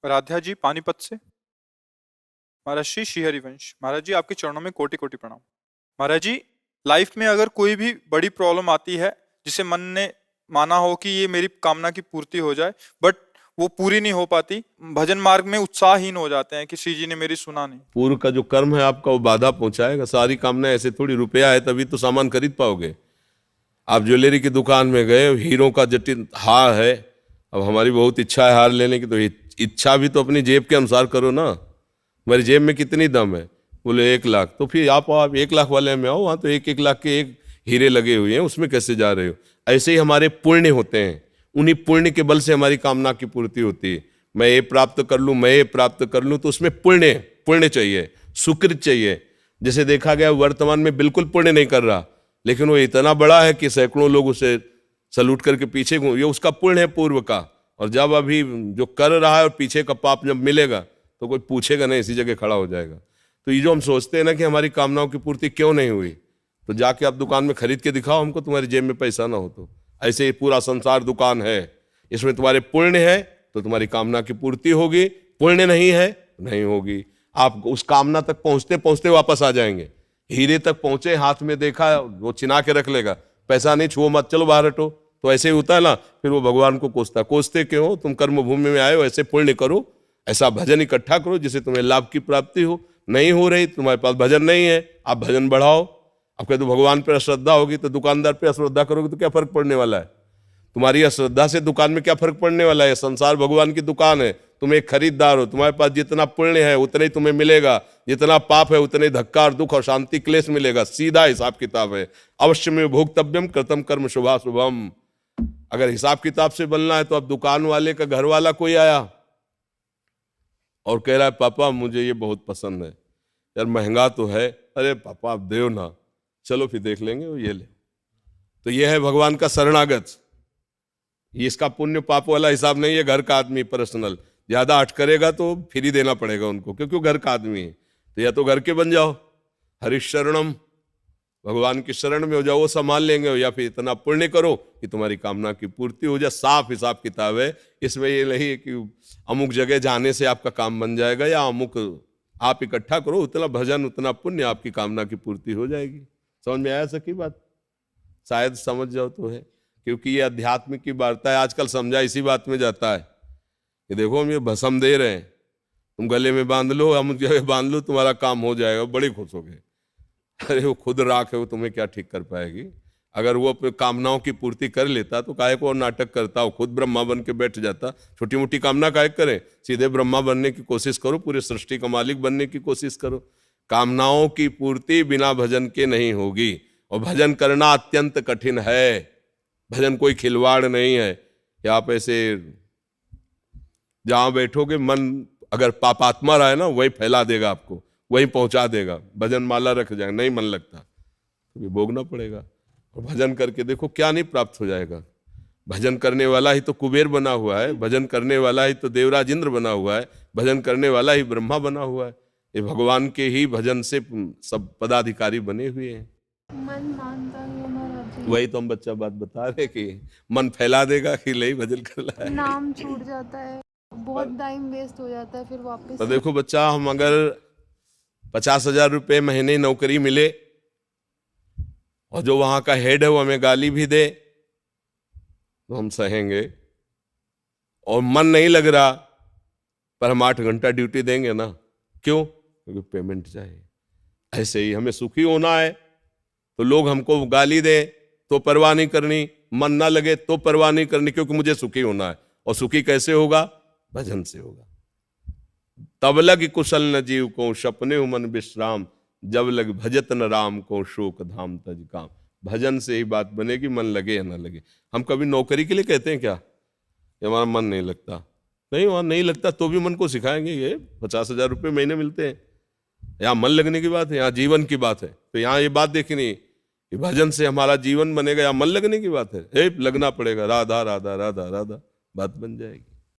राधा जी पानीपत से। महाराज श्री श्रीहरिवंश। महाराज जी आपके चरणों में कोटि कोटि प्रणाम। महाराज जी, लाइफ में अगर कोई भी बड़ी प्रॉब्लम आती है जिसे मन ने माना हो कि ये मेरी कामना की पूर्ति हो जाए, बट वो पूरी नहीं हो पाती, भजन मार्ग में उत्साहहीन हो जाते हैं कि श्री जी ने मेरी सुना नहीं। पूर्व का जो कर्म है आपका वो बाधा पहुंचाएगा। सारी कामना ऐसे थोड़ी, रुपया है तभी तो सामान खरीद पाओगे। आप ज्वेलरी की दुकान में गए, हीरो का जटिल हार है, अब हमारी बहुत इच्छा है हार लेने की, तो इच्छा भी तो अपनी जेब के अनुसार करो ना। हमारी जेब में कितनी दम है? बोले 1 लाख। तो फिर आप 1 लाख वाले में आओ, वहाँ तो 1-1 लाख के एक हीरे लगे हुए हैं, उसमें कैसे जा रहे हो? ऐसे ही हमारे पुण्य होते हैं, उन्हीं पुण्य के बल से हमारी कामना की पूर्ति होती है। मैं ये प्राप्त कर लूँ, मैं ये प्राप्त कर लूँ, तो उसमें पुण्य चाहिए, सुकृत चाहिए। जैसे देखा गया वर्तमान में बिल्कुल पुण्य नहीं कर रहा, लेकिन वो इतना बड़ा है कि सैकड़ों लोग उसे सलूट करके पीछे घूम, ये उसका पुण्य है पूर्व का। और जब अभी जो कर रहा है और पीछे का पाप जब मिलेगा तो कोई पूछेगा नहीं, इसी जगह खड़ा हो जाएगा। तो ये जो हम सोचते हैं ना कि हमारी कामनाओं की पूर्ति क्यों नहीं हुई, तो जाके आप दुकान में खरीद के दिखाओ हमको, तुम्हारी जेब में पैसा ना हो तो। ऐसे ही पूरा संसार दुकान है, इसमें तुम्हारे पुण्य है तो तुम्हारी कामना की पूर्ति होगी, पुण्य नहीं है नहीं होगी। आप उस कामना तक पहुंचते पहुंचते वापस आ जाएंगे। हीरे तक पहुंचे, हाथ में देखा, वो चिना के रख लेगा, पैसा नहीं, छुओ मत, चलो बाहर हटो। तो ऐसे ही होता है ना, फिर वो भगवान को कोसते क्यों हो? तुम कर्म भूमि में आए हो, ऐसे पुण्य करो, ऐसा भजन इकट्ठा करो जिससे तुम्हें लाभ की प्राप्ति हो। नहीं हो रही, तुम्हारे पास भजन नहीं है, आप भजन बढ़ाओ। अब कहते तो भगवान पर अश्रद्धा होगी तो दुकानदार पे अश्रद्धा करोगे तो क्या फर्क पड़ने वाला है? तुम्हारी अश्रद्धा से दुकान में क्या फर्क पड़ने वाला है? संसार भगवान की दुकान है, तुम एक खरीदार हो। तुम्हारे पास जितना पुण्य है उतना ही तुम्हें मिलेगा, जितना पाप है उतने धक्का और दुख और शांति क्लेश मिलेगा। सीधा हिसाब किताब है। अवश्य में भोक्तव्यम कृतम कर्म शुभाशुभम। अगर हिसाब किताब से बनना है तो अब दुकान वाले का घर वाला कोई आया और कह रहा है पापा मुझे ये बहुत पसंद है, यार महंगा तो है। अरे पापा आप देव ना, चलो फिर देख लेंगे, वो ये ले। तो ये है भगवान का शरणागत। ये इसका पुण्य पाप वाला हिसाब नहीं है, घर का आदमी पर्सनल। ज्यादा हट करेगा तो फ्री देना पड़ेगा उनको, क्योंकि वो घर का आदमी है। तो या तो घर के बन जाओ, हरिशरणम, भगवान की शरण में हो जाओ, वो संभाल लेंगे, या फिर इतना पुण्य करो कि तुम्हारी कामना की पूर्ति हो जाए। साफ हिसाब किताब है इसमें। ये नहीं है कि अमुक जगह जाने से आपका काम बन जाएगा, या अमुक आप इकट्ठा करो, उतना भजन उतना पुण्य, आपकी कामना की पूर्ति हो जाएगी। समझ में आया सकी बात? शायद समझ जाओ तो है, क्योंकि ये अध्यात्म की वार्ता है। आजकल समझा इसी बात में जाता है कि देखो हम ये भस्म दे रहे हैं, तुम गले में बांध लो, हम जगह बांध लो, तुम्हारा काम हो जाएगा, बड़े खुश हो गए। अरे वो खुद राख है, वो तुम्हें क्या ठीक कर पाएगी? अगर वो अपनी कामनाओं की पूर्ति कर लेता तो काहे को और नाटक करता? वो खुद ब्रह्मा बन के बैठ जाता। छोटी मोटी कामना काहे करें? सीधे ब्रह्मा बनने की कोशिश करो, पूरे सृष्टि का मालिक बनने की कोशिश करो। कामनाओं की पूर्ति बिना भजन के नहीं होगी, और भजन करना अत्यंत कठिन है। भजन कोई खिलवाड़ नहीं है कि आप ऐसे जहां बैठोगे, मन अगर पापात्मा रहा है ना, वही फैला देगा आपको, वही पहुंचा देगा। भजन माला रख जाएगा, नहीं मन लगता तो ये भोगना पड़ेगा। और भजन करके देखो क्या नहीं प्राप्त हो जाएगा। भजन करने वाला ही तो कुबेर बना हुआ है, भजन करने वाला ही तो देवराज इंद्र बना हुआ है, भजन करने वाला ही ब्रह्मा बना हुआ है। ये भगवान के ही भजन से सब पदाधिकारी बने हुए हैं। मन मानता नहीं हमारा। वही तो हम बच्चा बात बता रहे कि मन फैला देगा कि ले भजन कर रहा है, नाम छूट जाता है, बहुत टाइम वेस्ट हो जाता है, फिर वापस। तो देखो बच्चा, हम अगर 50,000 रुपये महीने नौकरी मिले और जो वहां का हेड है वो हमें गाली भी दे तो हम सहेंगे। और मन नहीं लग रहा पर हम 8 घंटा ड्यूटी देंगे ना। क्यों? क्योंकि पेमेंट चाहिए। ऐसे ही हमें सुखी होना है तो लोग हमको गाली दे तो परवाह नहीं करनी, मन ना लगे तो परवाह नहीं करनी, क्योंकि मुझे सुखी होना है। और सुखी कैसे होगा? भजन से होगा। तब लग कुशल न जीव को सपने मन विश्राम, जब लग भजत न राम को शोक धाम तज काम। भजन से ही बात बनेगी, मन लगे या ना लगे। हम कभी नौकरी के लिए कहते हैं क्या ये हमारा मन नहीं लगता? नहीं, वहां नहीं लगता तो भी मन को सिखाएंगे। ये 50,000 रुपये महीने मिलते हैं, यहाँ मन लगने की बात है, यहाँ जीवन की बात है। तो यहाँ ये बात देखनी कि भजन से हमारा जीवन बनेगा या मन लगने की बात है? लगना पड़ेगा, राधा राधा राधा राधा, बात बन जाएगी।